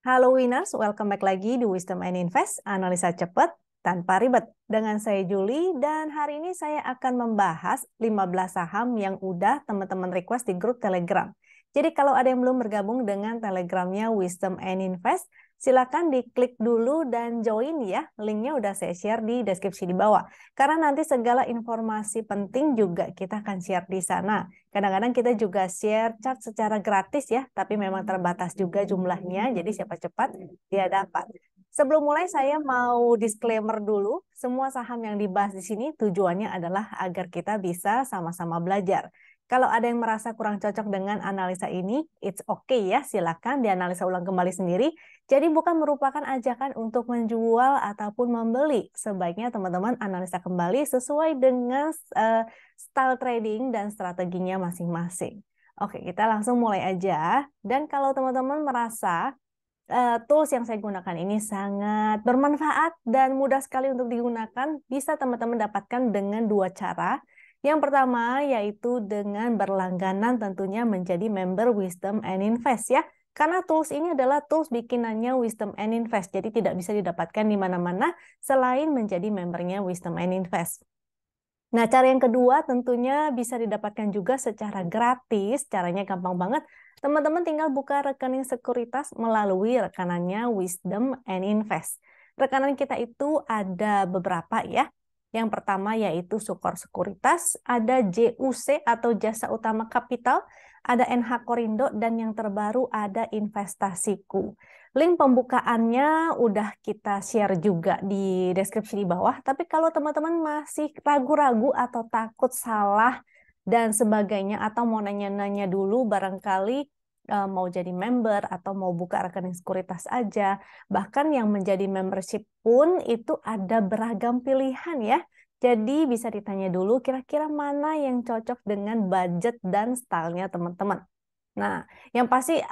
Halo Winners, welcome back lagi di Wisdom and Invest, analisa cepat tanpa ribet. Dengan saya Julie, dan hari ini saya akan membahas 15 saham yang udah teman-teman request di grup Telegram. Jadi kalau ada yang belum bergabung dengan Telegramnya Wisdom and Invest, silakan diklik dulu dan join ya. Linknya udah saya share di deskripsi di bawah. Karena nanti segala informasi penting juga kita akan share di sana. Kadang-kadang kita juga share chart secara gratis ya, tapi memang terbatas juga jumlahnya, jadi siapa cepat dia dapat. Sebelum mulai saya mau disclaimer dulu, semua saham yang dibahas di sini tujuannya adalah agar kita bisa sama-sama belajar. Kalau ada yang merasa kurang cocok dengan analisa ini, it's okay ya, silakan dianalisa ulang kembali sendiri. Jadi bukan merupakan ajakan untuk menjual ataupun membeli. Sebaiknya teman-teman analisa kembali sesuai dengan style trading dan strateginya masing-masing. Oke, kita langsung mulai aja. Dan kalau teman-teman merasa tools yang saya gunakan ini sangat bermanfaat dan mudah sekali untuk digunakan, bisa teman-teman dapatkan dengan dua cara. Yang pertama yaitu dengan berlangganan tentunya menjadi member Wisdom and Invest ya. Karena tools ini adalah tools bikinannya Wisdom and Invest, jadi tidak bisa didapatkan di mana-mana selain menjadi membernya Wisdom and Invest. Nah, cara yang kedua tentunya bisa didapatkan juga secara gratis. Caranya gampang banget. Teman-teman tinggal buka rekening sekuritas melalui rekanannya Wisdom and Invest. Rekanan kita itu ada beberapa ya. Yang pertama yaitu Sukor Sekuritas, ada JUC atau Jasa Utama Kapital, ada NH Korindo, dan yang terbaru ada Investasiku. Link pembukaannya udah kita share juga di deskripsi di bawah. Tapi kalau teman-teman masih ragu-ragu atau takut salah dan sebagainya, atau mau nanya-nanya dulu barangkali mau jadi member atau mau buka rekening sekuritas aja, bahkan yang menjadi membership pun itu ada beragam pilihan ya. Jadi bisa ditanya dulu kira-kira mana yang cocok dengan budget dan stylenya teman-teman. Nah, yang pasti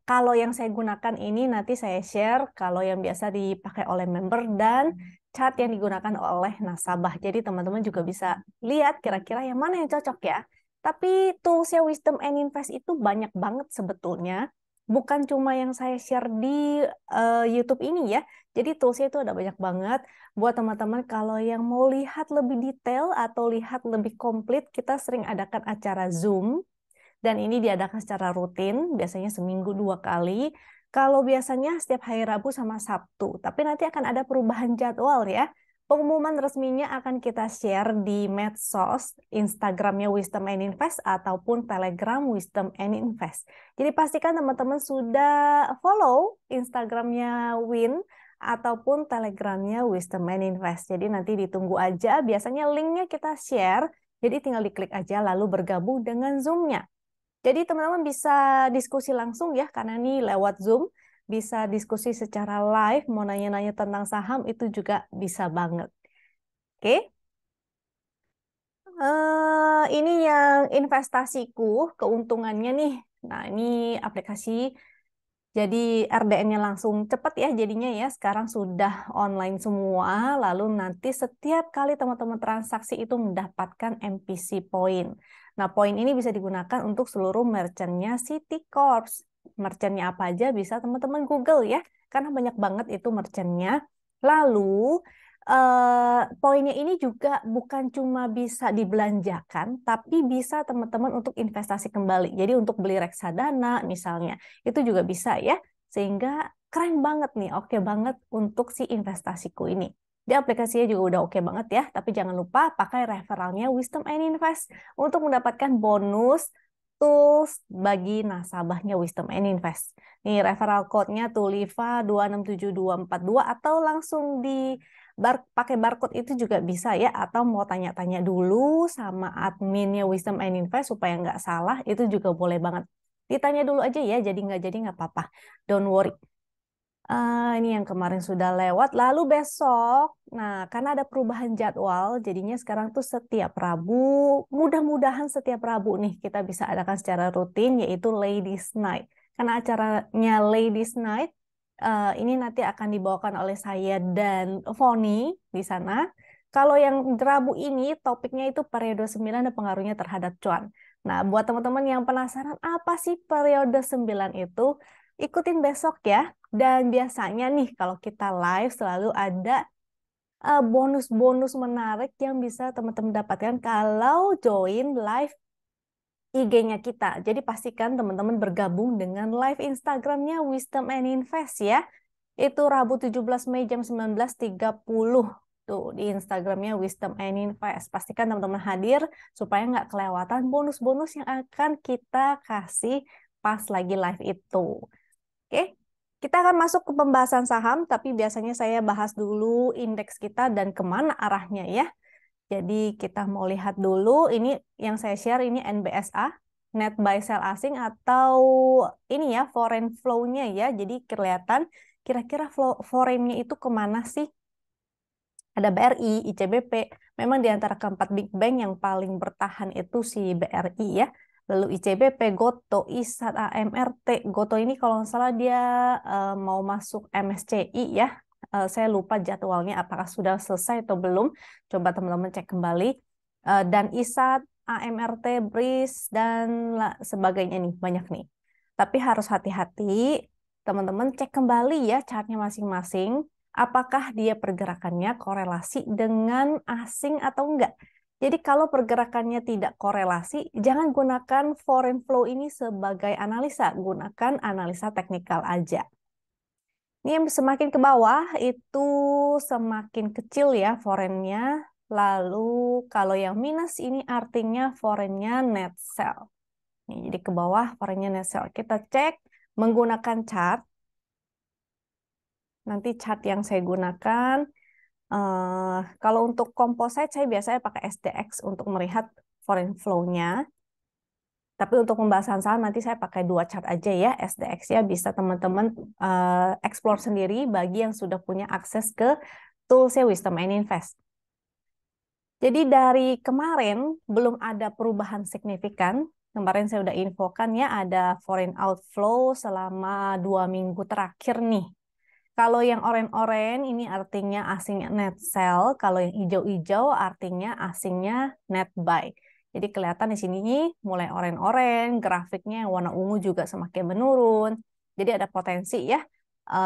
kalau yang saya gunakan ini nanti saya share kalau yang biasa dipakai oleh member dan chart yang digunakan oleh nasabah. Jadi teman-teman juga bisa lihat kira-kira yang mana yang cocok ya. Tapi toolsnya Wisdom and Invest itu banyak banget sebetulnya. Bukan cuma yang saya share di YouTube ini ya. Jadi toolsnya itu ada banyak banget. Buat teman-teman kalau yang mau lihat lebih detail atau lihat lebih komplit, kita sering adakan acara Zoom. Dan ini diadakan secara rutin, biasanya seminggu 2 kali. Kalau biasanya setiap hari Rabu sama Sabtu. Tapi nanti akan ada perubahan jadwal ya. Pengumuman resminya akan kita share di medsos, Instagramnya Wisdom and Invest ataupun Telegram Wisdom and Invest. Jadi pastikan teman-teman sudah follow Instagramnya Win ataupun Telegramnya Wisdom and Invest. Jadi nanti ditunggu aja, biasanya linknya kita share, jadi tinggal diklik aja lalu bergabung dengan Zoom-nya. Jadi teman-teman bisa diskusi langsung ya, karena ini lewat Zoom, bisa diskusi secara live, mau nanya-nanya tentang saham itu juga bisa banget. Oke. Ini yang investasiku, keuntungannya nih. Nah, ini aplikasi, jadi RDN-nya langsung cepat ya jadinya ya. Sekarang sudah online semua, lalu nanti setiap kali teman-teman transaksi itu mendapatkan MPC point. Nah, poin ini bisa digunakan untuk seluruh merchant-nya Citicorp. Merchant-nya apa aja bisa teman-teman Google ya, karena banyak banget itu merchant-nya. Lalu, poinnya ini juga bukan cuma bisa dibelanjakan, tapi bisa teman-teman untuk investasi kembali. Jadi untuk beli reksadana misalnya, itu juga bisa ya. Sehingga keren banget nih, oke banget untuk si investasiku ini. Di aplikasinya juga udah oke banget ya, tapi jangan lupa pakai referralnya Wisdom and Invest untuk mendapatkan bonus tools bagi nasabahnya Wisdom and Invest. Nih referral code-nya Tuliva 267242 atau langsung di pakai barcode itu juga bisa ya, atau mau tanya-tanya dulu sama adminnya Wisdom and Invest supaya nggak salah, itu juga boleh banget. Ditanya dulu aja ya, jadi nggak apa-apa. Don't worry. Ini yang kemarin sudah lewat. Lalu besok, nah karena ada perubahan jadwal, jadinya sekarang tuh setiap Rabu, mudah-mudahan setiap Rabu nih kita bisa adakan secara rutin, yaitu Ladies Night. Karena acaranya Ladies Night, ini nanti akan dibawakan oleh saya dan Foni di sana. Kalau yang Rabu ini topiknya itu periode 9 dan pengaruhnya terhadap cuan. Nah, buat teman-teman yang penasaran apa sih periode 9 itu, ikutin besok ya. Dan biasanya nih kalau kita live selalu ada bonus-bonus menarik yang bisa teman-teman dapatkan kalau join live IG-nya kita. Jadi pastikan teman-teman bergabung dengan live Instagramnya Wisdom and Invest ya. Itu Rabu 17 Mei jam 19.30. Tuh di Instagramnya Wisdom and Invest. Pastikan teman-teman hadir supaya nggak kelewatan bonus-bonus yang akan kita kasih pas lagi live itu. Oke, kita akan masuk ke pembahasan saham, tapi biasanya saya bahas dulu indeks kita dan kemana arahnya ya. Jadi kita mau lihat dulu, ini yang saya share ini NBSA, net buy sell asing atau ini ya foreign flow-nya ya. Jadi kelihatan kira-kira flow foreign-nya itu kemana sih? Ada BRI, ICBP, memang di antara keempat big bank yang paling bertahan itu si BRI ya. Lalu ICBP, GOTO, ISAT, AMRT. GOTO ini kalau nggak salah dia mau masuk MSCI ya. Saya lupa jadwalnya apakah sudah selesai atau belum. Coba teman-teman cek kembali. Dan ISAT, AMRT, BRIS, dan sebagainya nih, banyak nih. Tapi harus hati-hati, teman-teman cek kembali ya chartnya masing-masing. Apakah dia pergerakannya korelasi dengan asing atau enggak. Jadi kalau pergerakannya tidak korelasi, jangan gunakan foreign flow ini sebagai analisa. Gunakan analisa teknikal aja. Ini yang semakin ke bawah itu semakin kecil ya foreign-nya. Lalu kalau yang minus ini artinya foreign-nya net sell. Jadi ke bawah foreign-nya net sell. Kita cek menggunakan chart. Nanti chart yang saya gunakan. Kalau untuk composite saya biasanya pakai SDX untuk melihat foreign flow-nya. Tapi untuk pembahasan saham nanti saya pakai dua chart aja ya, SDX ya, bisa teman-teman explore sendiri bagi yang sudah punya akses ke toolsnya Wisdom and Invest. Jadi dari kemarin belum ada perubahan signifikan. Kemarin saya udah infokan ya ada foreign outflow selama 2 minggu terakhir nih. Kalau yang oranye-oranye ini artinya asingnya net sell, kalau yang hijau-hijau artinya asingnya net buy. Jadi kelihatan di sini mulai oranye-oranye, grafiknya yang warna ungu juga semakin menurun. Jadi ada potensi ya,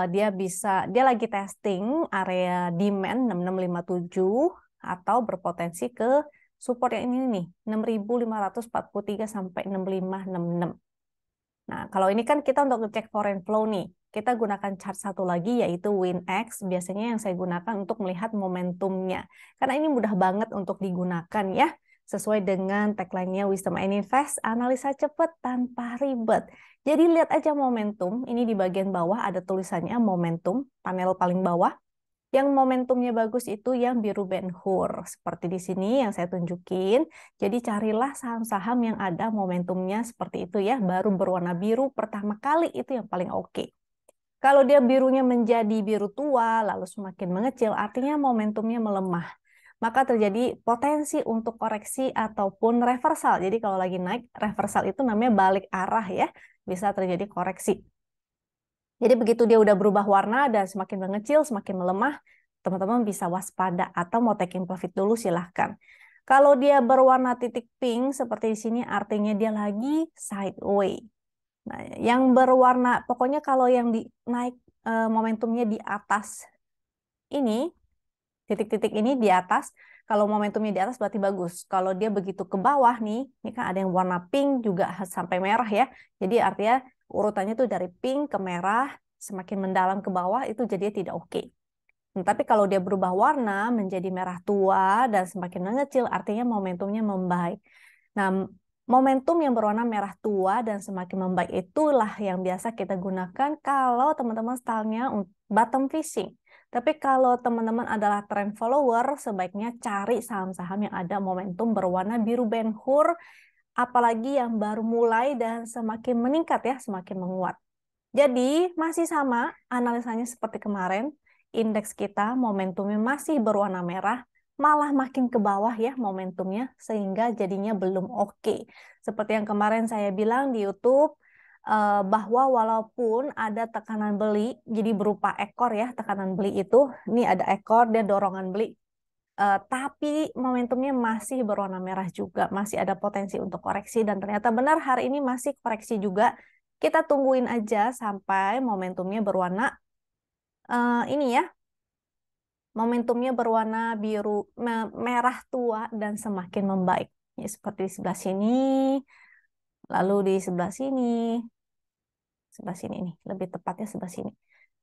dia lagi testing area demand 6657 atau berpotensi ke support yang ini nih 6543 sampai 6566. Nah, kalau ini kan kita untuk ngecek foreign flow nih. Kita gunakan chart satu lagi yaitu WinX. Biasanya yang saya gunakan untuk melihat momentumnya. Karena ini mudah banget untuk digunakan ya. Sesuai dengan tagline-nya Wisdom and Invest, analisa cepat tanpa ribet. Jadi lihat aja momentum. Ini di bagian bawah ada tulisannya momentum, panel paling bawah. Yang momentumnya bagus itu yang biru Ben-Hur. Seperti di sini yang saya tunjukin. Jadi carilah saham-saham yang ada momentumnya seperti itu ya. Baru berwarna biru pertama kali itu yang paling oke. Kalau dia birunya menjadi biru tua, lalu semakin mengecil, artinya momentumnya melemah. Maka terjadi potensi untuk koreksi ataupun reversal. Jadi kalau lagi naik, reversal itu namanya balik arah ya. Bisa terjadi koreksi. Jadi begitu dia udah berubah warna dan semakin mengecil, semakin melemah, teman-teman bisa waspada atau mau taking profit dulu silahkan. Kalau dia berwarna titik pink seperti di sini artinya dia lagi sideways. Nah, yang berwarna pokoknya kalau yang naik momentumnya di atas ini, titik-titik ini di atas, kalau momentumnya di atas berarti bagus. Kalau dia begitu ke bawah nih, ini kan ada yang warna pink juga sampai merah ya. Jadi artinya urutannya tuh dari pink ke merah, semakin mendalam ke bawah itu jadinya tidak oke. Nah, tapi kalau dia berubah warna menjadi merah tua dan semakin mengecil, artinya momentumnya membaik. Nah, momentum yang berwarna merah tua dan semakin membaik itulah yang biasa kita gunakan kalau teman-teman stylenya bottom fishing. Tapi kalau teman-teman adalah trend follower, sebaiknya cari saham-saham yang ada momentum berwarna biru Ben-Hur, apalagi yang baru mulai dan semakin meningkat ya, semakin menguat. Jadi masih sama analisanya seperti kemarin, indeks kita momentumnya masih berwarna merah, malah makin ke bawah ya momentumnya, sehingga jadinya belum oke. Seperti yang kemarin saya bilang di YouTube, bahwa walaupun ada tekanan beli, jadi berupa ekor ya, tekanan beli itu, ini ada ekor, dia dorongan beli, tapi momentumnya masih berwarna merah juga, masih ada potensi untuk koreksi, dan ternyata benar hari ini masih koreksi juga. Kita tungguin aja sampai momentumnya berwarna ini ya, momentumnya berwarna biru merah tua dan semakin membaik. Ya, seperti di sebelah sini, lalu di sebelah sini nih, lebih tepatnya sebelah sini.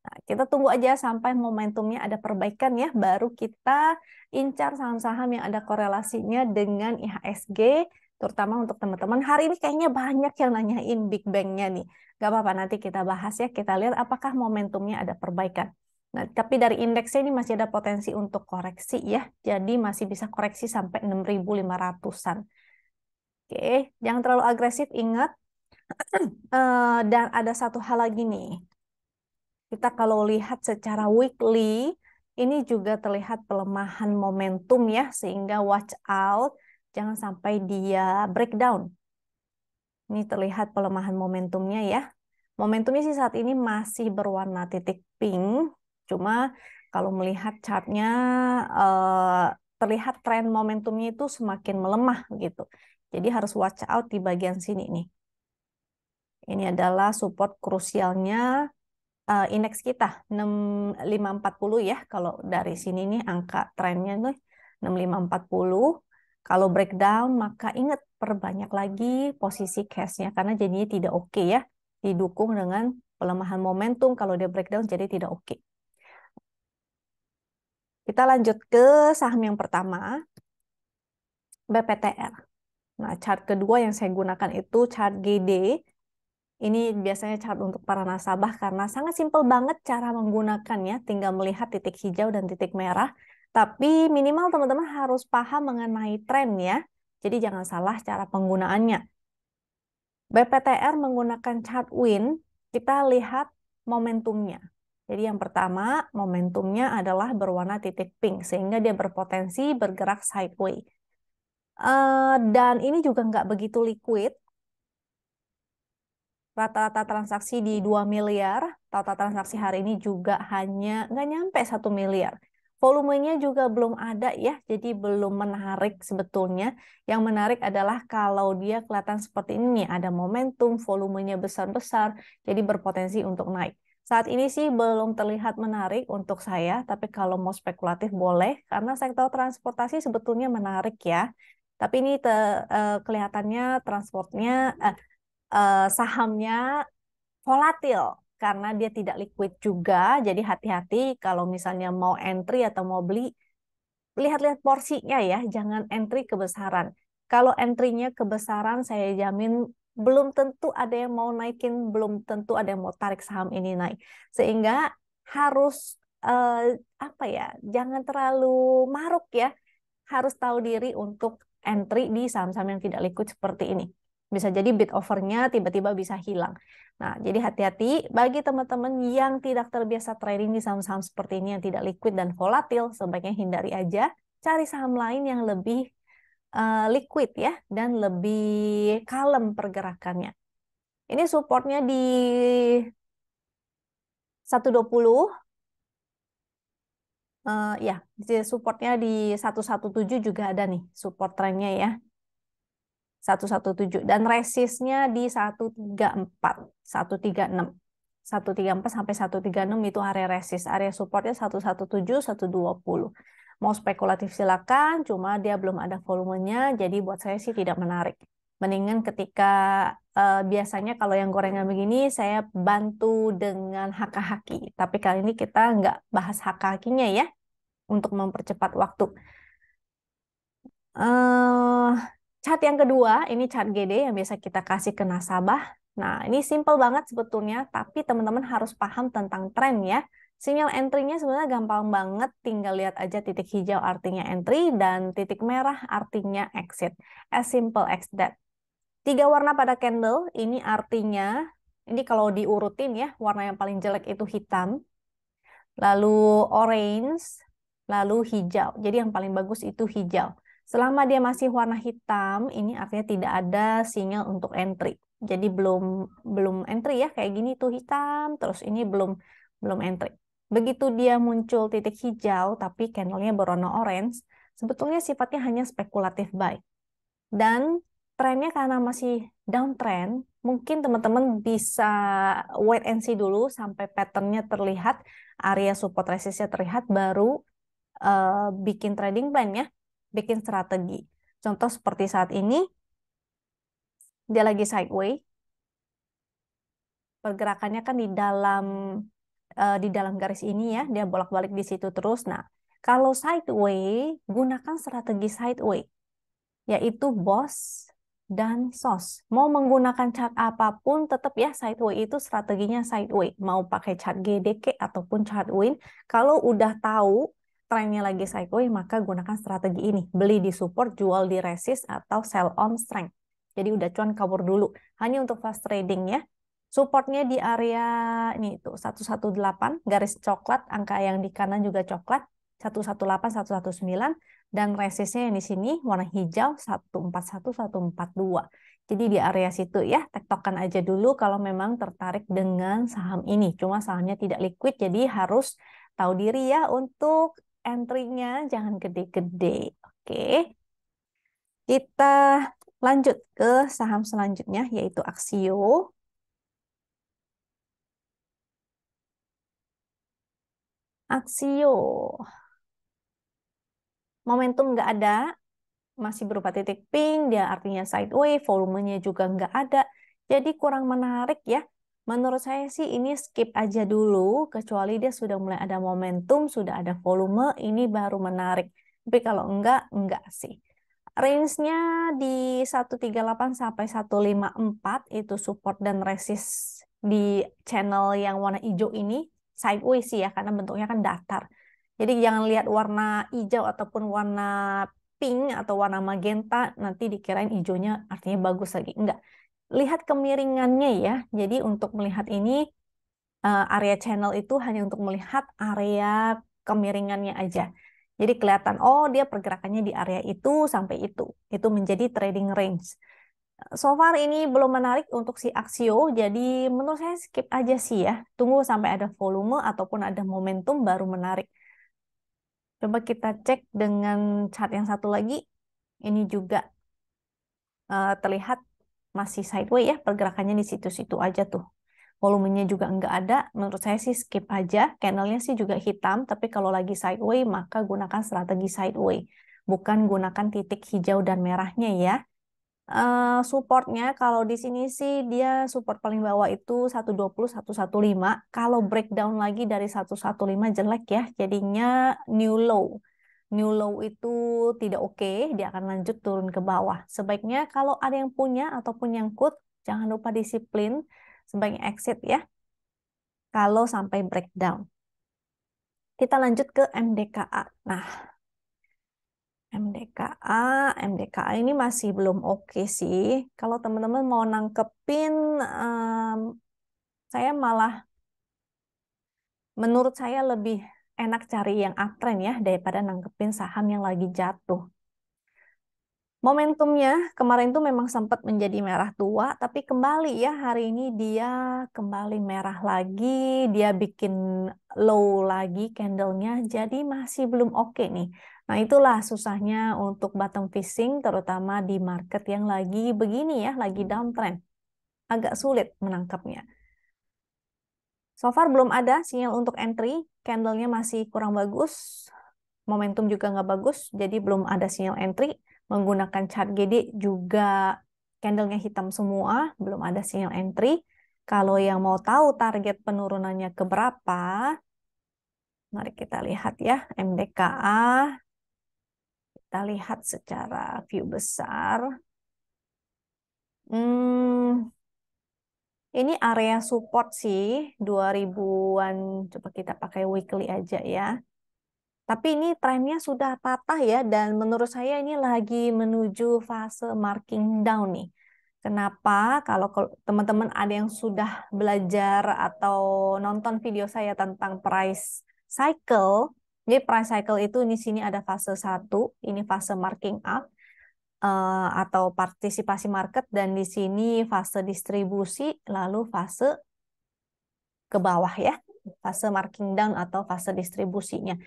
Nah, kita tunggu aja sampai momentumnya ada perbaikan ya, baru kita incar saham-saham yang ada korelasinya dengan IHSG, terutama untuk teman-teman. Hari ini kayaknya banyak yang nanyain Big Bang-nya nih. Gak apa-apa, nanti kita bahas ya, kita lihat apakah momentumnya ada perbaikan. Nah, tapi dari indeksnya ini masih ada potensi untuk koreksi ya, jadi masih bisa koreksi sampai 6.500-an. Oke, jangan terlalu agresif, ingat. Dan ada satu hal lagi nih. Kita kalau lihat secara weekly, ini juga terlihat pelemahan momentum ya, sehingga watch out, jangan sampai dia breakdown. Ini terlihat pelemahan momentumnya ya. Momentumnya sih saat ini masih berwarna titik pink, cuma kalau melihat chartnya terlihat tren momentumnya itu semakin melemah gitu. Jadi harus watch out di bagian sini nih. Ini adalah support krusialnya indeks kita 6540 ya. Kalau dari sini nih angka trennya nih 6540. Kalau breakdown maka ingat perbanyak lagi posisi cashnya karena jadinya tidak oke ya. Didukung dengan pelemahan momentum, kalau dia breakdown jadi tidak oke. Kita lanjut ke saham yang pertama, BPTR. Nah, chart kedua yang saya gunakan itu chart GD. Ini biasanya chart untuk para nasabah karena sangat simpel banget cara menggunakannya, tinggal melihat titik hijau dan titik merah. Tapi minimal teman-teman harus paham mengenai tren ya. Jadi jangan salah cara penggunaannya. BPTR menggunakan chart WIN, kita lihat momentumnya. Jadi yang pertama, momentumnya adalah berwarna titik pink, sehingga dia berpotensi bergerak sideways. Dan ini juga nggak begitu liquid, rata-rata transaksi di 2 miliar, total transaksi hari ini juga hanya nggak nyampe 1 miliar. Volumenya juga belum ada ya, jadi belum menarik sebetulnya. Yang menarik adalah kalau dia kelihatan seperti ini nih, ada momentum, volumenya besar-besar, jadi berpotensi untuk naik. Saat ini sih belum terlihat menarik untuk saya, tapi kalau mau spekulatif boleh, karena sektor transportasi sebetulnya menarik ya. Tapi ini kelihatannya transportnya, sahamnya volatil karena dia tidak liquid juga. Jadi hati-hati kalau misalnya mau entry atau mau beli, lihat-lihat porsinya ya, jangan entry kebesaran. Kalau entry-nya kebesaran, saya jamin belum tentu ada yang mau naikin, belum tentu ada yang mau tarik saham ini naik. Sehingga harus apa ya, jangan terlalu maruk ya. Harus tahu diri untuk entry di saham-saham yang tidak liquid seperti ini. Bisa jadi bid overnya tiba-tiba bisa hilang. Nah, jadi hati-hati bagi teman-teman yang tidak terbiasa trading di saham-saham seperti ini yang tidak liquid dan volatil, sebaiknya hindari aja. Cari saham lain yang lebih liquid ya dan lebih kalem pergerakannya. Ini supportnya di 120. Ya, supportnya di 117 juga ada nih support trennya ya. 117 dan resistnya di 134, 136. 134 sampai 136 itu area resist. Area supportnya 117, 120. Mau spekulatif silakan, cuma dia belum ada volumenya, jadi buat saya sih tidak menarik. Mendingan ketika biasanya kalau yang gorengan begini, saya bantu dengan haka-haki. Tapi kali ini kita nggak bahas haka-hakinya ya, untuk mempercepat waktu. eh Chart yang kedua, ini chart GD yang biasa kita kasih ke nasabah. Nah, ini simple banget sebetulnya, tapi teman-teman harus paham tentang tren ya. Sinyal entry-nya sebenarnya gampang banget, tinggal lihat aja titik hijau artinya entry dan titik merah artinya exit. As simple as that. 3 warna pada candle, ini artinya, ini kalau diurutin ya, warna yang paling jelek itu hitam, lalu orange, lalu hijau. Jadi yang paling bagus itu hijau. Selama dia masih warna hitam, ini artinya tidak ada sinyal untuk entry. Jadi belum belum entry ya, kayak gini tuh hitam, terus ini belum entry. Begitu dia muncul titik hijau, tapi candlenya berwarna orange, sebetulnya sifatnya hanya spekulatif buy. Dan trennya karena masih downtrend, mungkin teman-teman bisa wait and see dulu sampai patternnya terlihat, area support resistnya terlihat, baru bikin trading plan ya, bikin strategi. Contoh seperti saat ini, dia lagi sideways, pergerakannya kan di dalam garis ini ya, dia bolak-balik di situ terus. Nah, kalau sideways, gunakan strategi sideways, yaitu BOS dan SOS. Mau menggunakan chart apapun, tetap ya sideways itu strateginya sideways. Mau pakai chart GDK ataupun chart Win, kalau udah tahu trennya lagi sideways, maka gunakan strategi ini. Beli di support, jual di resist, atau sell on strength. Jadi udah cuan kabur dulu. Hanya untuk fast trading ya. Supportnya di area ini tuh 118, garis coklat, angka yang di kanan juga coklat, 118, 119, dan resistnya yang di sini warna hijau 141, 142. Jadi di area situ ya, tektokan aja dulu kalau memang tertarik dengan saham ini. Cuma sahamnya tidak liquid, jadi harus tahu diri ya untuk entry-nya jangan gede-gede. Oke. Kita lanjut ke saham selanjutnya yaitu Aksio. Aksio. Momentum nggak ada, masih berupa titik pink, dia artinya sideways, volumenya juga nggak ada. Jadi kurang menarik ya. Menurut saya sih ini skip aja dulu, kecuali dia sudah mulai ada momentum, sudah ada volume, ini baru menarik. Tapi kalau enggak sih. Range-nya di 138 sampai 154 itu support dan resist di channel yang warna hijau ini sideways sih ya, karena bentuknya kan datar. Jadi jangan lihat warna hijau ataupun warna pink atau warna magenta, nanti dikirain hijaunya artinya bagus lagi. Enggak. Lihat kemiringannya ya. Jadi untuk melihat ini, area channel itu hanya untuk melihat area kemiringannya aja. Jadi kelihatan, oh dia pergerakannya di area itu sampai itu. Itu menjadi trading range. So far ini belum menarik untuk si Aksio, jadi menurut saya skip aja sih ya. Tunggu sampai ada volume ataupun ada momentum baru menarik. Coba kita cek dengan chart yang satu lagi. Ini juga terlihat masih sideways ya, pergerakannya di situ-situ aja tuh. Volumenya juga nggak ada, menurut saya sih skip aja. Candlenya sih juga hitam, tapi kalau lagi sideways maka gunakan strategi sideways. Bukan gunakan titik hijau dan merahnya ya. Supportnya kalau di sini sih dia support paling bawah itu 120, 115. Kalau breakdown lagi dari 115 jelek ya, jadinya new low. New low itu tidak oke, dia akan lanjut turun ke bawah. Sebaiknya kalau ada yang punya ataupun nyangkut, jangan lupa disiplin, sebaiknya exit ya, kalau sampai breakdown. Kita lanjut ke MDKA. Nah, MDKA ini masih belum oke sih. Kalau teman-teman mau nangkepin, saya malah, menurut saya lebih enak cari yang uptrend ya, daripada nangkepin saham yang lagi jatuh. Momentumnya kemarin tuh memang sempat menjadi merah tua, tapi kembali ya hari ini dia kembali merah lagi, dia bikin low lagi candlenya, jadi masih belum oke nih. Nah itulah susahnya untuk bottom fishing, terutama di market yang lagi begini ya, lagi downtrend. Agak sulit menangkapnya. So far belum ada sinyal untuk entry, candlenya masih kurang bagus, momentum juga nggak bagus, jadi belum ada sinyal entry. Menggunakan chart GD juga candlenya hitam semua, belum ada sinyal entry. Kalau yang mau tahu target penurunannya ke berapa, mari kita lihat ya, MDKA. Kita lihat secara view besar. Ini area support sih, 2000-an. Coba kita pakai weekly aja ya. Tapi ini trennya sudah patah ya, dan menurut saya ini lagi menuju fase marking down nih. Kenapa? Kalau teman-teman ada yang sudah belajar atau nonton video saya tentang price cycle, jadi price cycle itu di sini ada fase 1, ini fase marking up atau partisipasi market, dan di sini fase distribusi, lalu fase ke bawah ya, fase marking down atau fase distribusinya.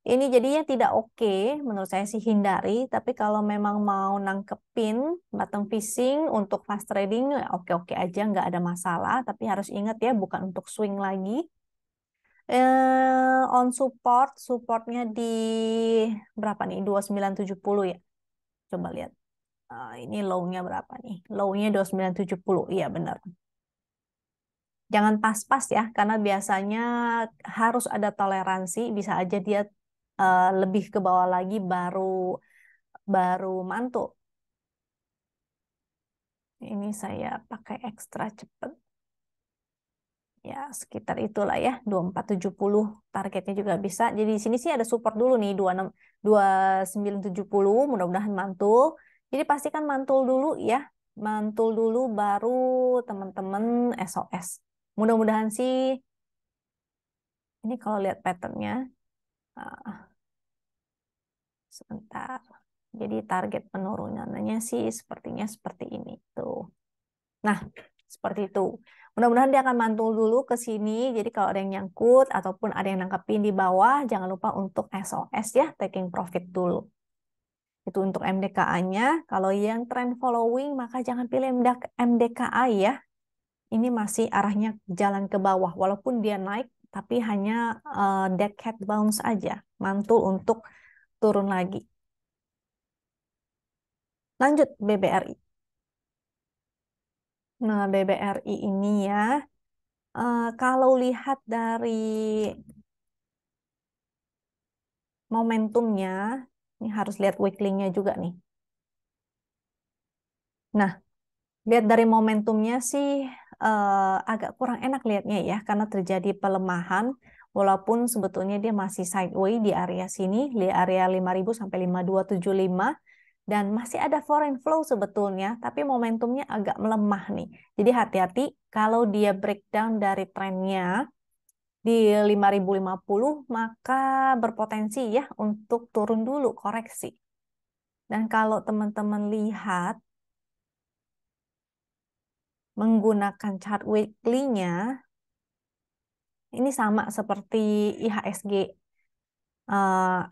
Ini jadinya tidak oke, menurut saya sih hindari. Tapi kalau memang mau nangkepin bottom fishing untuk fast trading, ya oke-oke aja, nggak ada masalah. Tapi harus ingat ya, bukan untuk swing lagi. On support, supportnya di berapa nih? 2970 ya. Coba lihat. Ini low-nya berapa nih? Low-nya 2970. Iya benar. Jangan pas-pas ya, karena biasanya harus ada toleransi. Bisa aja dia lebih ke bawah lagi baru baru mantul. Ini saya pakai ekstra cepet. Ya, sekitar itulah ya, 2470 targetnya juga bisa. Jadi di sini sih ada support dulu nih, 26 2970, mudah-mudahan mantul. Jadi pastikan mantul dulu ya. Mantul dulu baru teman-teman SOS. Mudah-mudahan sih ini kalau lihat patternnya, ah, sebentar. Jadi target penurunannya sih sepertinya seperti ini tuh. Nah, seperti itu. Mudah-mudahan dia akan mantul dulu ke sini. Jadi kalau ada yang nyangkut ataupun ada yang nangkepin di bawah, jangan lupa untuk SOS ya, taking profit dulu. Itu untuk MDKA-nya. Kalau yang trend following, maka jangan pilih MDKA ya. Ini masih arahnya jalan ke bawah. Walaupun dia naik, tapi hanya dead cat bounce aja. Mantul untuk turun lagi. Lanjut BBRI. Nah, BBRI ini ya, kalau lihat dari momentumnya, ini harus lihat weekly-nya juga nih. Nah, lihat dari momentumnya sih agak kurang enak lihatnya ya, karena terjadi pelemahan, walaupun sebetulnya dia masih sideways di area sini, di area 5.000 sampai 5275, dan masih ada foreign flow sebetulnya, tapi momentumnya agak melemah nih. Jadi hati-hati kalau dia breakdown dari trennya di 5.050, maka berpotensi ya untuk turun dulu, koreksi. Dan kalau teman-teman lihat menggunakan chart weekly-nya, ini sama seperti IHSG,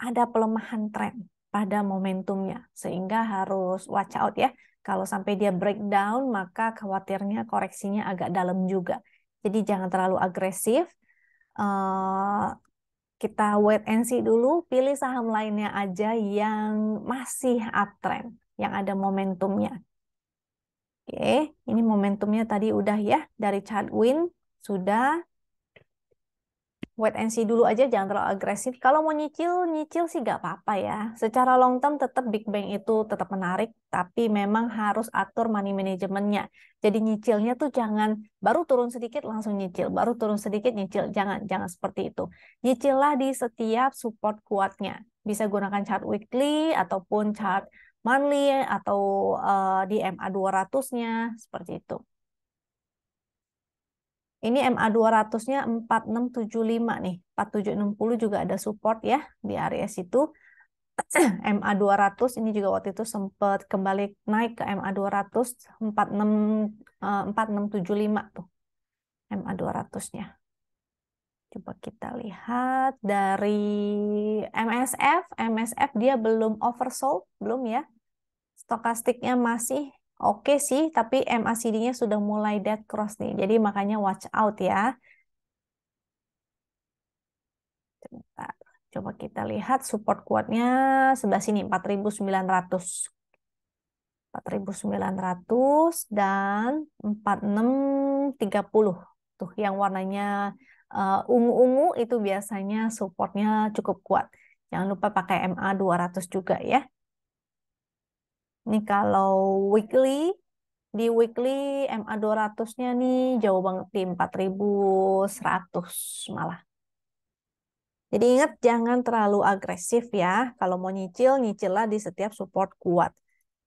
ada pelemahan tren pada momentumnya, sehingga harus watch out ya. Kalau sampai dia breakdown, maka khawatirnya koreksinya agak dalam juga. Jadi jangan terlalu agresif. Eh, Kita wait and see dulu, pilih saham lainnya aja yang masih uptrend, yang ada momentumnya. Oke, ini momentumnya tadi udah ya, dari chart win sudah. Wait and see dulu aja, jangan terlalu agresif. Kalau mau nyicil, nyicil sih gak apa-apa ya. Secara long term tetap Big Bang itu tetap menarik, tapi memang harus atur money manajemennya. Jadi nyicilnya tuh jangan baru turun sedikit langsung nyicil, baru turun sedikit nyicil. Jangan seperti itu. Nyicillah di setiap support kuatnya. Bisa gunakan chart weekly ataupun chart monthly atau di MA 200-nya seperti itu. Ini MA 200-nya 4675 nih. 4760 juga ada support ya di area situ. MA 200 ini juga waktu itu sempat kembali naik ke MA 200 46 4675 tuh MA 200-nya. Coba kita lihat dari MSF. MSF dia belum oversold, belum ya. Stokastiknya masih oke sih, tapi MACD-nya sudah mulai dead cross nih. Jadi makanya watch out ya. Bentar. Coba kita lihat support kuatnya sebelah sini 4.900. 4.900 dan 4630. Tuh yang warnanya ungu-ungu itu biasanya supportnya cukup kuat. Jangan lupa pakai MA 200 juga ya. Ini kalau weekly, di weekly MA 200-nya nih jauh banget di 4.100 malah. Jadi ingat jangan terlalu agresif ya. Kalau mau nyicil, nyicillah di setiap support kuat.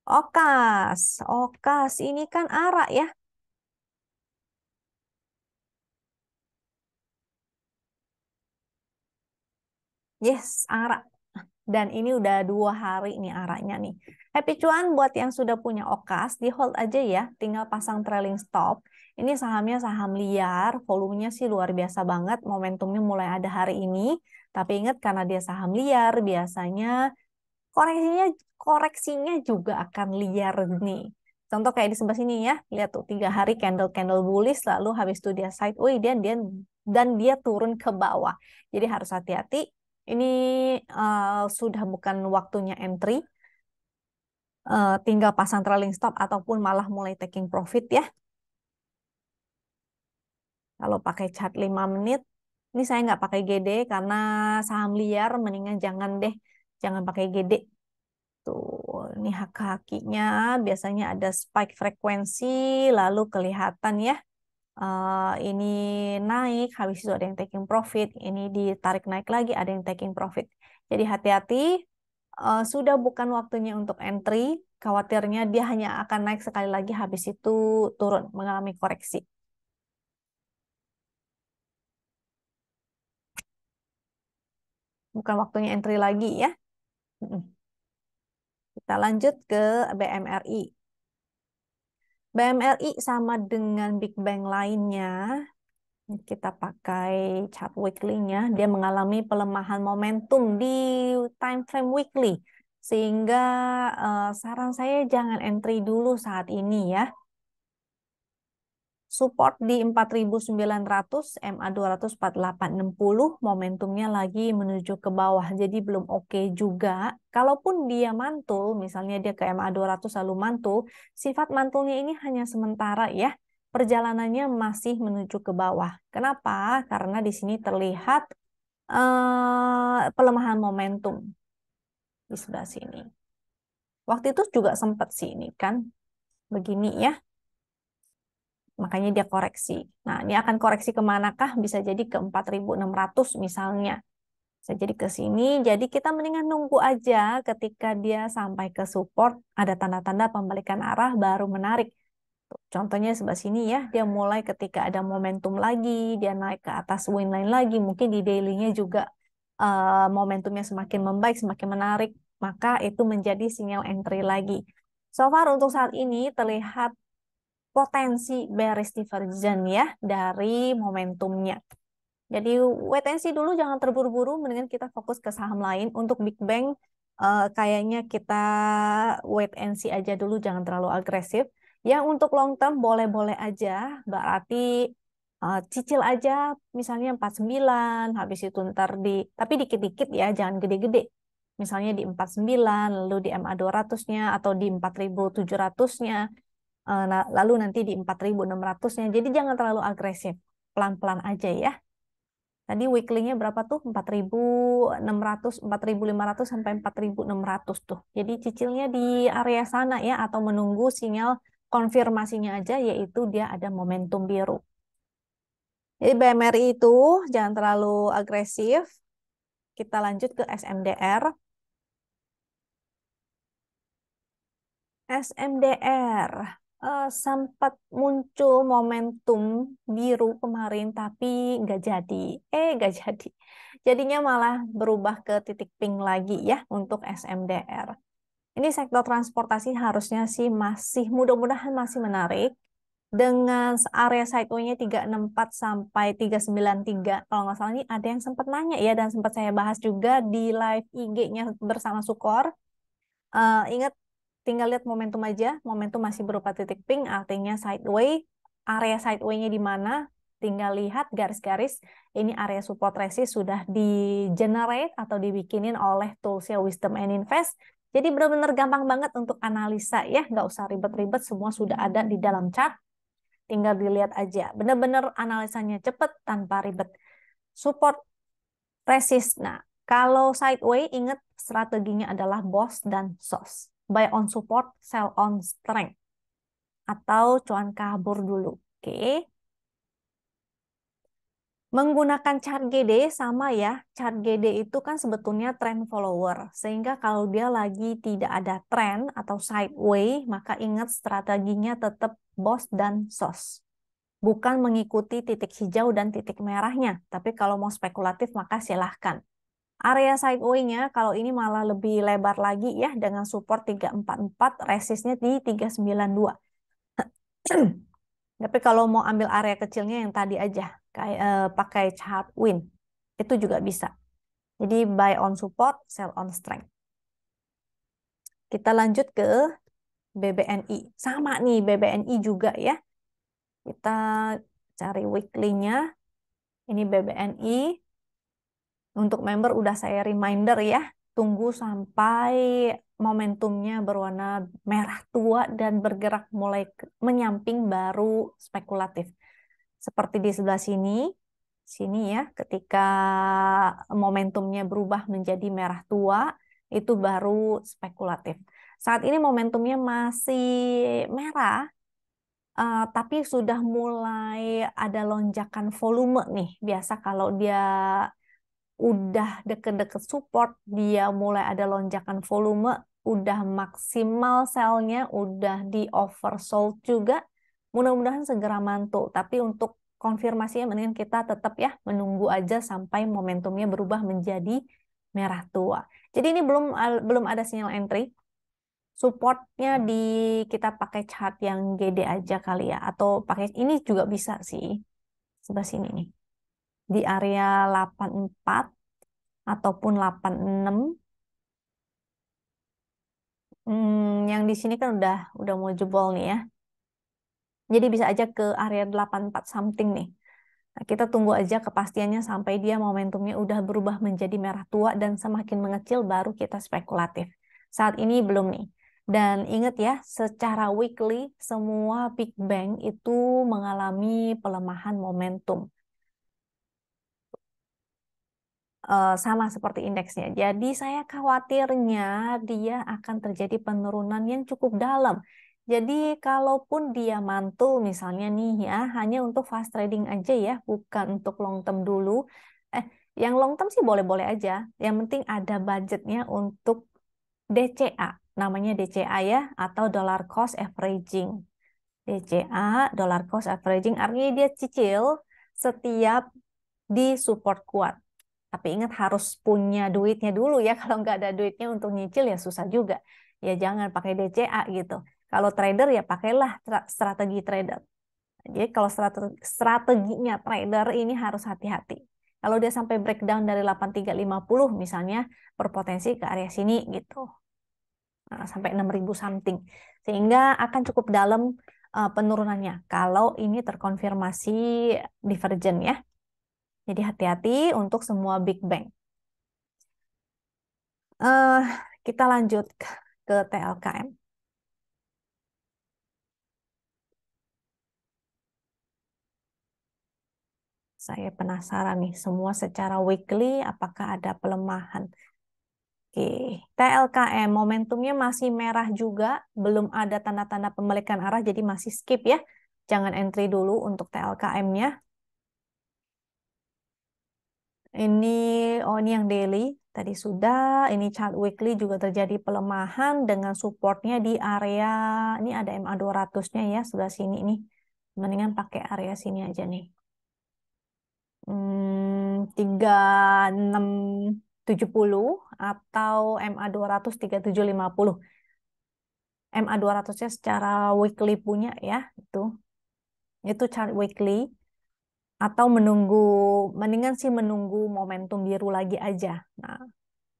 Okas, Okas ini kan ARA ya. Yes, ARA. Dan ini udah 2 hari nih arahnya nih. Happy cuan buat yang sudah punya Okas, di hold aja ya, tinggal pasang trailing stop. Ini sahamnya saham liar, volumenya sih luar biasa banget, momentumnya mulai ada hari ini. Tapi ingat karena dia saham liar, biasanya koreksinya juga akan liar nih. Contoh kayak di sebelah sini ya, lihat tuh 3 hari candle bullish, lalu habis itu dia sideways dan dia turun ke bawah. Jadi harus hati-hati. Ini sudah bukan waktunya entry, tinggal pasang trailing stop ataupun malah mulai taking profit ya. Kalau pakai chart 5 menit, ini saya nggak pakai GD karena saham liar, mendingan jangan deh, jangan pakai GD. Tuh, ini hak-hakinya biasanya ada spike frekuensi, lalu kelihatan ya. Ini naik, habis itu ada yang taking profit, ini ditarik naik lagi, ada yang taking profit. Jadi hati-hati, sudah bukan waktunya untuk entry, khawatirnya dia hanya akan naik sekali lagi, habis itu turun, mengalami koreksi. Bukan waktunya entry lagi ya. Kita lanjut ke BMRI. BMRI sama dengan Big Bang lainnya, kita pakai chart weekly-nya, dia mengalami pelemahan momentum di time frame weekly. Sehingga saran saya jangan entry dulu saat ini ya. Support di 4.900, MA 24860, momentumnya lagi menuju ke bawah, jadi belum oke juga. Kalaupun dia mantul, misalnya dia ke MA 200 lalu mantul, sifat mantulnya ini hanya sementara ya. Perjalanannya masih menuju ke bawah. Kenapa? Karena di sini terlihat pelemahan momentum di sebelah sini. Waktu itu juga sempat sih ini kan, begini ya. Makanya dia koreksi. Nah, ini akan koreksi kemanakah? Bisa jadi ke 4.600 misalnya. Bisa jadi ke sini. Jadi kita mendingan nunggu aja ketika dia sampai ke support, ada tanda-tanda pembalikan arah baru menarik. Contohnya sebelah sini ya, dia mulai ketika ada momentum lagi, dia naik ke atas win line lagi, mungkin di daily-nya juga momentumnya semakin membaik, semakin menarik, maka itu menjadi sinyal entry lagi. So far untuk saat ini terlihat potensi bearish divergence ya dari momentumnya. Jadi wait and see dulu, jangan terburu-buru, mendingan kita fokus ke saham lain. Untuk Big Bang kayaknya kita wait and see aja dulu, jangan terlalu agresif. Yang untuk long term boleh-boleh aja, berarti cicil aja misalnya 49, habis itu ntar tapi dikit-dikit ya, jangan gede-gede. Misalnya di 49, lalu di MA 200-nya atau di 4.700-nya. Nah, lalu nanti di 4.600-nya. Jadi jangan terlalu agresif. Pelan-pelan aja ya. Tadi weekly-nya berapa tuh? 4.600, 4.500 sampai 4.600 tuh. Jadi cicilnya di area sana ya, atau menunggu sinyal konfirmasinya aja, yaitu dia ada momentum biru. Jadi BMRI itu jangan terlalu agresif. Kita lanjut ke SMDR. SMDR sempat muncul momentum biru kemarin, tapi nggak jadi. Nggak jadi. Jadinya malah berubah ke titik pink lagi ya untuk SMDR. Ini sektor transportasi harusnya sih masih, mudah-mudahan masih menarik. Dengan area sideway-nya 364 sampai 393. Kalau nggak salah ini ada yang sempat nanya ya, dan sempat saya bahas juga di live IG-nya bersama Sukor. Ingat, tinggal lihat momentum aja. Momentum masih berupa titik pink, artinya sideway. Area sideway-nya di mana? Tinggal lihat garis-garis. Ini area support resist sudah di-generate atau dibikinin oleh toolsnya Wisdom and Invest. Jadi benar-benar gampang banget untuk analisa ya. Nggak usah ribet-ribet, semua sudah ada di dalam chart. Tinggal dilihat aja. Benar-benar analisanya cepat tanpa ribet. Support resist. Nah, kalau sideway, ingat strateginya adalah BOS dan SOS. Buy on support, sell on strength. Atau cuan kabur dulu. Oke. Menggunakan chart GD sama ya. Chart GD itu kan sebetulnya trend follower. Sehingga kalau dia lagi tidak ada trend atau sideway, maka ingat strateginya tetap BOS dan SOS. Bukan mengikuti titik hijau dan titik merahnya. Tapi kalau mau spekulatif, maka silahkan. Area sideway-nya kalau ini malah lebih lebar lagi ya dengan support 344, resistnya di 392. Tapi kalau mau ambil area kecilnya yang tadi aja, kayak pakai chart win, itu juga bisa. Jadi buy on support, sell on strength. Kita lanjut ke BBNI. Sama nih BBNI juga ya. Kita cari weekly-nya. Ini BBNI. Untuk member udah saya reminder ya. Tunggu sampai momentumnya berwarna merah tua dan bergerak mulai menyamping baru spekulatif. Seperti di sebelah sini. Sini ya, ketika momentumnya berubah menjadi merah tua, itu baru spekulatif. Saat ini momentumnya masih merah, tapi sudah mulai ada lonjakan volume nih. Biasa kalau dia udah deket-deket support, dia mulai ada lonjakan volume, udah maksimal sell-nya, udah di oversold juga. Mudah-mudahan segera mantul. Tapi untuk konfirmasinya mendingan kita tetap ya menunggu aja sampai momentumnya berubah menjadi merah tua. Jadi ini belum ada sinyal entry. Supportnya di kita pakai chart yang GD aja kali ya, atau pakai ini juga bisa sih sebelah sini nih di area 84 ataupun 86. Yang di sini kan udah mau jebol nih ya. Jadi bisa aja ke area 84 something nih. Nah, kita tunggu aja kepastiannya sampai dia momentumnya udah berubah menjadi merah tua dan semakin mengecil baru kita spekulatif. Saat ini belum nih. Dan ingat ya, secara weekly semua big bank itu mengalami pelemahan momentum. Sama seperti indeksnya. Jadi saya khawatirnya dia akan terjadi penurunan yang cukup dalam. Jadi kalaupun dia mantul misalnya nih ya, hanya untuk fast trading aja ya, bukan untuk long term dulu. Eh, yang long term sih boleh-boleh aja. Yang penting ada budgetnya untuk DCA. Namanya DCA ya, atau dollar cost averaging. DCA, dollar cost averaging, artinya dia cicil setiap di support kuat. Tapi ingat harus punya duitnya dulu ya. Kalau nggak ada duitnya untuk nyicil ya susah juga. Ya jangan pakai DCA gitu. Kalau trader ya pakailah strategi trader. Jadi kalau strateginya trader ini harus hati-hati. Kalau dia sampai breakdown dari 8350 misalnya berpotensi ke area sini gitu. Nah, sampai 6000 something. Sehingga akan cukup dalam penurunannya kalau ini terkonfirmasi divergent ya. Jadi hati-hati untuk semua big bank. eh Kita lanjut ke TLKM. Saya penasaran nih, semua secara weekly apakah ada pelemahan? Oke, TLKM momentumnya masih merah juga, belum ada tanda-tanda pembalikan arah, jadi masih skip ya. Jangan entry dulu untuk TLKM-nya. Ini, oh ini yang daily, tadi sudah. Ini chart weekly juga terjadi pelemahan dengan supportnya di area, ini ada MA 200-nya ya, sebelah sini nih. Mendingan pakai area sini aja nih. 3670 atau MA 200 3750. MA 200-nya secara weekly punya ya, itu chart weekly atau mendingan sih menunggu momentum biru lagi aja. Nah,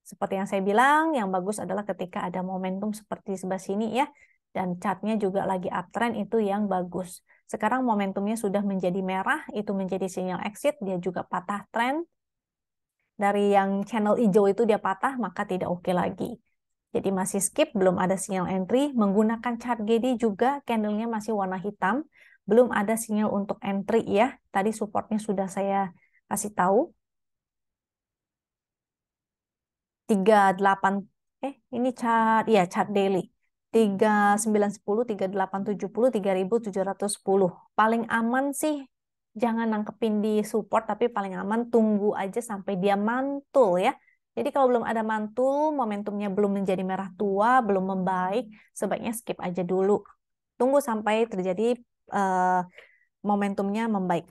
seperti yang saya bilang, yang bagus adalah ketika ada momentum seperti sebelah sini ya, dan chartnya juga lagi uptrend, itu yang bagus. Sekarang momentumnya sudah menjadi merah, itu menjadi sinyal exit, dia juga patah trend. Dari yang channel hijau itu dia patah, maka tidak oke lagi. Jadi masih skip, belum ada sinyal entry. Menggunakan chart GD juga, candlenya masih warna hitam. Belum ada sinyal untuk entry ya. Tadi supportnya sudah saya kasih tahu. 38, ini chart, ya chart daily. 3910, 3870, 3710. Paling aman sih jangan nangkepin di support, tapi paling aman tunggu aja sampai dia mantul ya. Jadi kalau belum ada mantul, momentumnya belum menjadi merah tua, belum membaik, sebaiknya skip aja dulu. Tunggu sampai terjadi momentumnya membaik.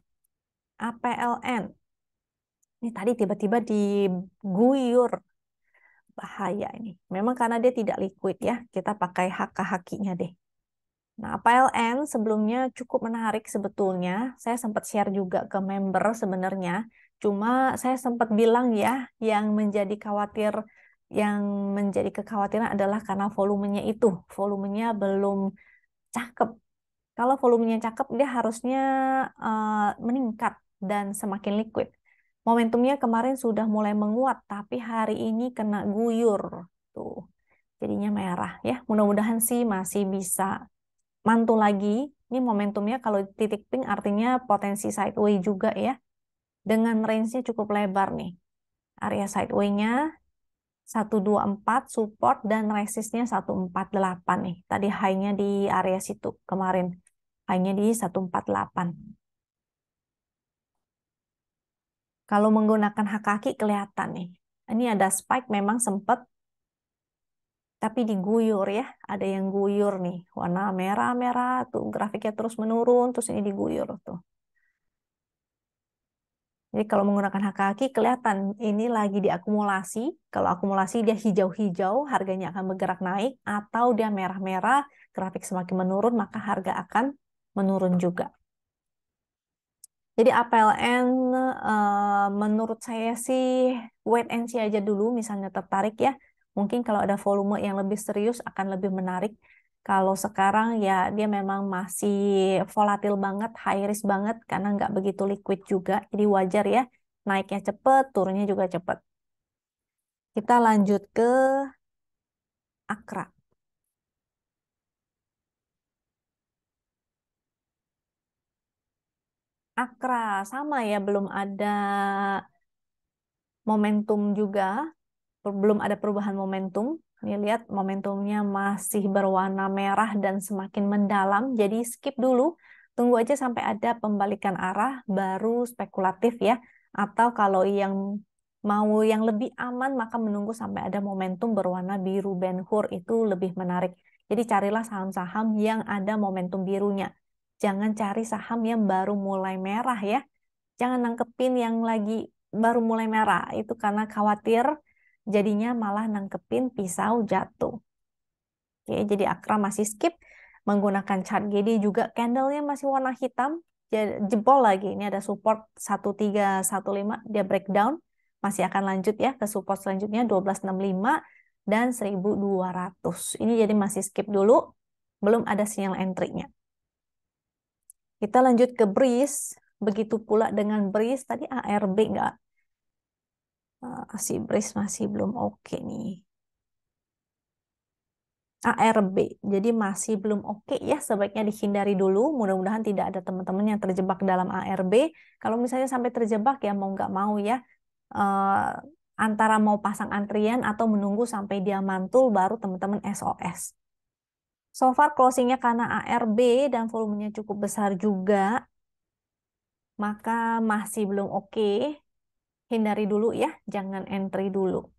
APLN. Ini tadi tiba-tiba diguyur. Bahaya ini. Memang karena dia tidak liquid ya, kita pakai haka-hakinya deh. Nah, PLN sebelumnya cukup menarik sebetulnya. Saya sempat share juga ke member sebenarnya. Cuma saya sempat bilang ya, yang menjadi khawatir, yang menjadi kekhawatiran adalah karena volumenya itu. Volumenya belum cakep. Kalau volumenya cakep, dia harusnya meningkat dan semakin liquid. Momentumnya kemarin sudah mulai menguat, tapi hari ini kena guyur. Tuh, jadinya merah ya. Mudah-mudahan sih masih bisa mantul lagi. Ini momentumnya kalau titik pink artinya potensi sideways juga ya. Dengan range-nya cukup lebar nih. Area sideway-nya 124 support dan resistnya 148 nih. Tadi high-nya di area situ kemarin. High-nya di 148. Kalau menggunakan hak kaki kelihatan nih. Ini ada spike memang sempat tapi diguyur ya. Ada yang guyur nih. Warna merah-merah tuh grafiknya terus menurun terus ini diguyur tuh. Jadi kalau menggunakan hak kaki kelihatan ini lagi diakumulasi. Kalau akumulasi dia hijau-hijau, harganya akan bergerak naik. Atau dia merah-merah, grafik semakin menurun, maka harga akan menurun juga. Jadi APLN menurut saya sih wait and see aja dulu, misalnya tertarik ya. Mungkin kalau ada volume yang lebih serius akan lebih menarik. Kalau sekarang ya dia memang masih volatil banget, high risk banget karena nggak begitu liquid juga. Jadi wajar ya, naiknya cepet, turunnya juga cepet. Kita lanjut ke Akra. Akra sama ya, belum ada momentum juga, belum ada perubahan momentum. Ini lihat momentumnya masih berwarna merah dan semakin mendalam. Jadi skip dulu. Tunggu aja sampai ada pembalikan arah baru spekulatif ya. Atau kalau yang mau yang lebih aman maka menunggu sampai ada momentum berwarna biru Ben Hur itu lebih menarik. Jadi carilah saham-saham yang ada momentum birunya. Jangan cari saham yang baru mulai merah ya. Jangan nangkepin yang lagi baru mulai merah. Itu karena khawatir jadinya malah nangkepin pisau jatuh. Oke, jadi Akra masih skip. Menggunakan chart GD juga candlenya masih warna hitam. Jebol lagi. Ini ada support 1315. Dia breakdown. Masih akan lanjut ya ke support selanjutnya 1265 dan 1200. Ini jadi masih skip dulu. Belum ada sinyal entry-nya. Kita lanjut ke Breeze. Begitu pula dengan Breeze. Tadi ARB nggak? Si Breeze masih belum oke nih. ARB, jadi masih belum oke ya, sebaiknya dihindari dulu. Mudah-mudahan tidak ada teman-teman yang terjebak dalam ARB. Kalau misalnya sampai terjebak ya mau nggak mau ya, eh, antara mau pasang antrian atau menunggu sampai dia mantul baru teman-teman SOS. So far closingnya karena ARB dan volumenya cukup besar juga, maka masih belum oke. Hindari dulu ya, jangan entry dulu.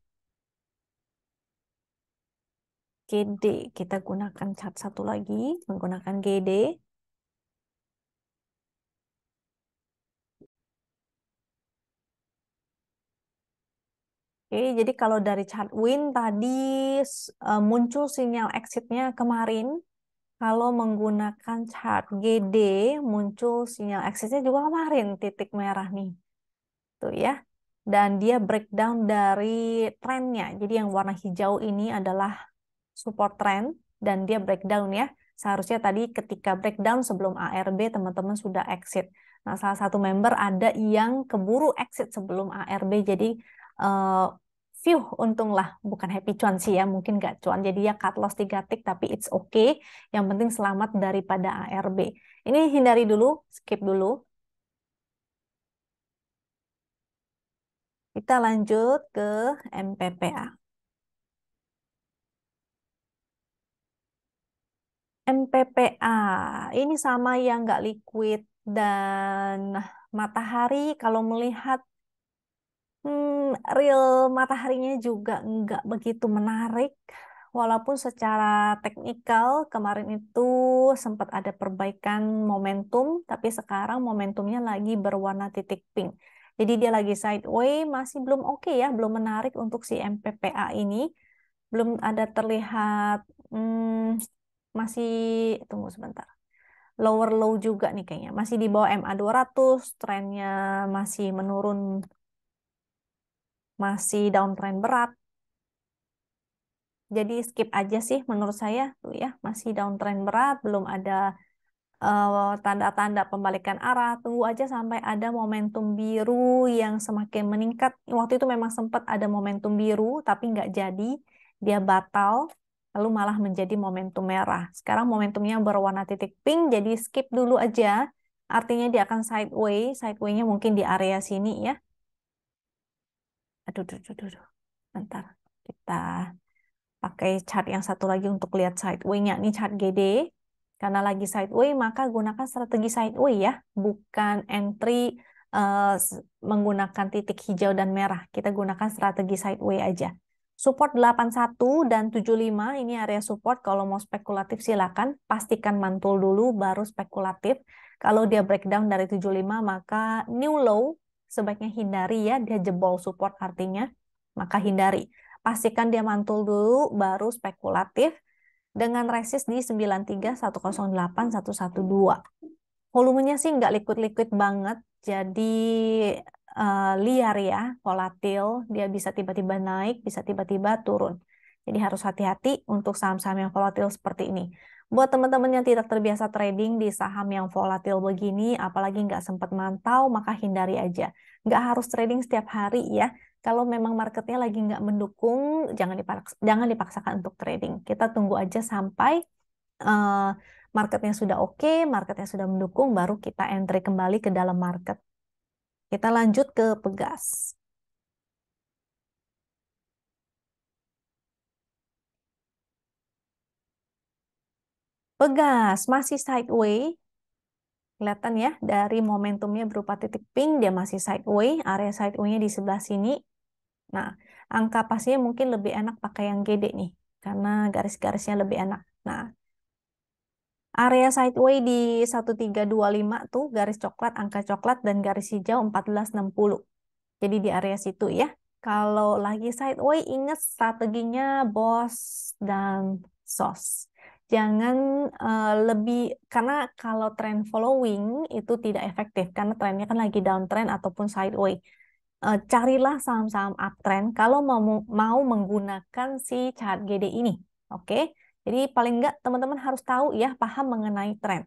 GD, kita gunakan chart satu lagi, menggunakan GD. Oke, jadi kalau dari chart Win tadi muncul sinyal exitnya kemarin. Kalau menggunakan chart GD muncul sinyal exitnya juga kemarin, titik merah nih. Tuh ya. Dan dia breakdown dari trennya. Jadi yang warna hijau ini adalah support trend dan dia breakdown ya. Seharusnya tadi ketika breakdown sebelum ARB teman-teman sudah exit. Nah, salah satu member ada yang keburu exit sebelum ARB. Jadi untunglah bukan happy cuan sih ya, mungkin nggak cuan. Jadi ya cut loss 3 tick tapi it's okay. Yang penting selamat daripada ARB. Ini hindari dulu, skip dulu. Kita lanjut ke MPPA. MPPA ini sama yang nggak liquid dan matahari kalau melihat real mataharinya juga nggak begitu menarik walaupun secara teknikal kemarin itu sempat ada perbaikan momentum tapi sekarang momentumnya lagi berwarna titik pink. Jadi dia lagi sideways, masih belum oke ya, belum menarik untuk si MPPA ini. Belum ada terlihat, masih, tunggu sebentar. Lower low juga nih kayaknya. Masih di bawah MA200, trennya masih menurun, masih downtrend berat. Jadi skip aja sih menurut saya tuh ya, masih downtrend berat, belum ada tanda-tanda pembalikan arah. Tunggu aja sampai ada momentum biru yang semakin meningkat. Waktu itu memang sempat ada momentum biru, tapi nggak jadi. Dia batal, lalu malah menjadi momentum merah. Sekarang momentumnya berwarna titik pink, jadi skip dulu aja. Artinya dia akan sideways. Sideways-nya mungkin di area sini ya. Aduh, aduh, aduh, aduh. Bentar. Kita pakai chart yang satu lagi untuk lihat sideways-nya. Ini chart GD. Karena lagi sideways, maka gunakan strategi sideways ya. Bukan entry menggunakan titik hijau dan merah. Kita gunakan strategi sideways aja. Support 81 dan 75, ini area support. Kalau mau spekulatif silakan. Pastikan mantul dulu, baru spekulatif. Kalau dia breakdown dari 75, maka new low sebaiknya hindari ya. Dia jebol support artinya. Maka hindari. Pastikan dia mantul dulu, baru spekulatif dengan resist di 93, 108, 112. Volumenya sih nggak liquid-liquid banget, jadi liar ya, volatil. Dia bisa tiba-tiba naik, bisa tiba-tiba turun. Jadi harus hati-hati untuk saham-saham yang volatil seperti ini. Buat teman-teman yang tidak terbiasa trading di saham yang volatil begini, apalagi nggak sempat mantau, maka hindari aja. Nggak harus trading setiap hari ya. Kalau memang marketnya lagi nggak mendukung, jangan dipaksakan untuk trading. Kita tunggu aja sampai eh, marketnya sudah oke, marketnya sudah mendukung, baru kita entry kembali ke dalam market. Kita lanjut ke Pegas. Pegas masih sideways. Kelihatan ya, dari momentumnya berupa titik pink, dia masih sideways. Area sideways-nya di sebelah sini. Nah, angka pastinya mungkin lebih enak pakai yang gede nih, karena garis-garisnya lebih enak. Nah, area sideways di 1325 tuh, garis coklat, angka coklat, dan garis hijau 1460. Jadi di area situ ya. Kalau lagi sideways, ingat strateginya BOS dan SOS. Jangan lebih, karena kalau trend following itu tidak efektif, karena trennya kan lagi downtrend ataupun sideways. Carilah saham-saham uptrend kalau mau menggunakan si chart GD ini. Oke, jadi paling enggak teman-teman harus tahu ya, paham mengenai tren.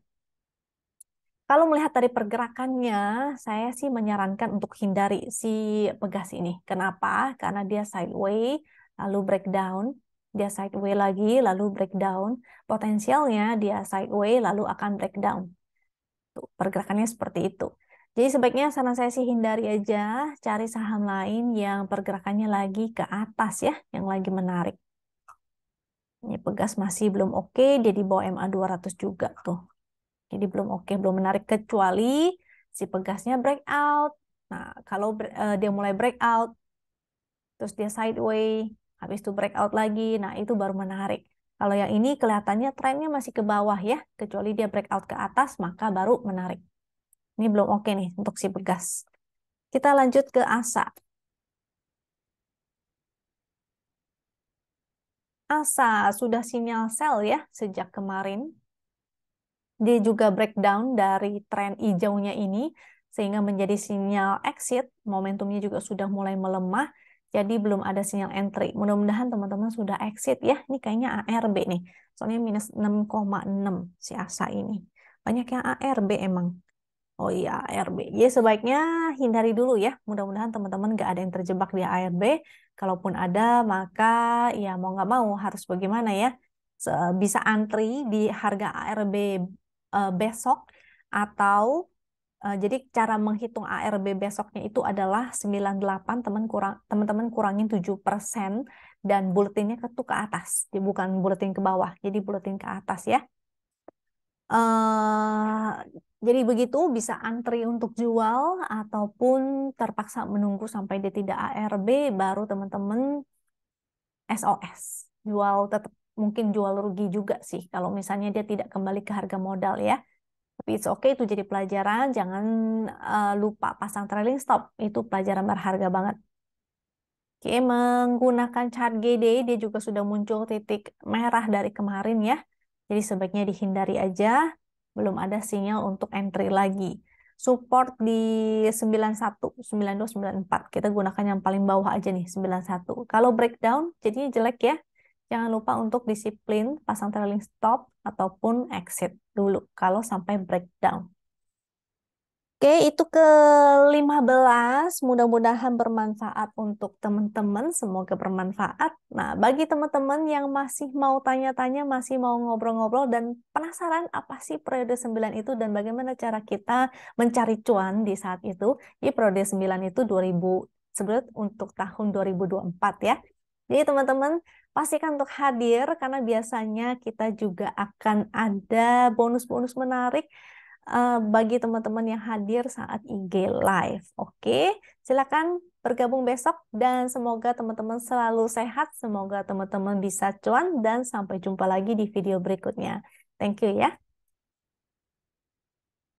Kalau melihat dari pergerakannya, saya sih menyarankan untuk hindari si Pegas ini. Kenapa? Karena dia sideways, lalu breakdown, dia sideways lagi, lalu breakdown. Potensialnya dia sideways, lalu akan breakdown. Tuh, pergerakannya seperti itu. Jadi sebaiknya saran saya sih hindari aja, cari saham lain yang pergerakannya lagi ke atas ya, yang lagi menarik. Ini Pegas masih belum oke, dia di bawah MA200 juga tuh. Jadi belum oke, belum menarik kecuali si Pegasnya breakout. Nah, kalau dia mulai breakout, terus dia sideways, habis itu breakout lagi, nah itu baru menarik. Kalau yang ini kelihatannya trennya masih ke bawah ya, kecuali dia breakout ke atas, maka baru menarik. Ini belum oke nih untuk si Pegas. Kita lanjut ke ASA. ASA sudah sinyal sell ya sejak kemarin. Dia juga breakdown dari tren hijaunya ini sehingga menjadi sinyal exit. Momentumnya juga sudah mulai melemah, jadi belum ada sinyal entry. Mudah-mudahan teman-teman sudah exit ya. Ini kayaknya ARB nih. Soalnya minus 6,6 si ASA ini. Banyak yang ARB emang. Oh iya, ARB. Ya sebaiknya hindari dulu ya. Mudah-mudahan teman-teman nggak ada yang terjebak di ARB. Kalaupun ada, maka ya mau nggak mau harus bagaimana ya. Bisa antri di harga ARB besok atau jadi cara menghitung ARB besoknya itu adalah 98 teman-teman kurangin 7% dan buletinnya ke atas. Jadi bukan buletin ke bawah, jadi buletin ke atas ya. eh jadi begitu bisa antri untuk jual ataupun terpaksa menunggu sampai dia tidak ARB baru teman-teman SOS. Jual tetap mungkin jual rugi juga sih kalau misalnya dia tidak kembali ke harga modal ya. Tapi it's okay itu jadi pelajaran, jangan lupa pasang trailing stop. Itu pelajaran berharga banget. Oke, menggunakan chart GD, dia juga sudah muncul titik merah dari kemarin ya. Jadi sebaiknya dihindari aja, belum ada sinyal untuk entry lagi. Support di 91, 92, 94. Kita gunakan yang paling bawah aja nih, 91. Kalau breakdown, jadinya jelek ya. Jangan lupa untuk disiplin, pasang trailing stop, ataupun exit dulu kalau sampai breakdown. Oke, itu ke-15. Mudah-mudahan bermanfaat untuk teman-teman. Semoga bermanfaat. Nah, bagi teman-teman yang masih mau tanya-tanya, masih mau ngobrol-ngobrol, dan penasaran apa sih periode 9 itu dan bagaimana cara kita mencari cuan di saat itu. Di periode 9 itu 2000, sebut untuk tahun 2024 ya. Jadi teman-teman pastikan untuk hadir karena biasanya kita juga akan ada bonus-bonus menarik bagi teman-teman yang hadir saat IG Live. Oke, silakan bergabung besok dan semoga teman-teman selalu sehat, semoga teman-teman bisa cuan dan sampai jumpa lagi di video berikutnya. Thank you ya.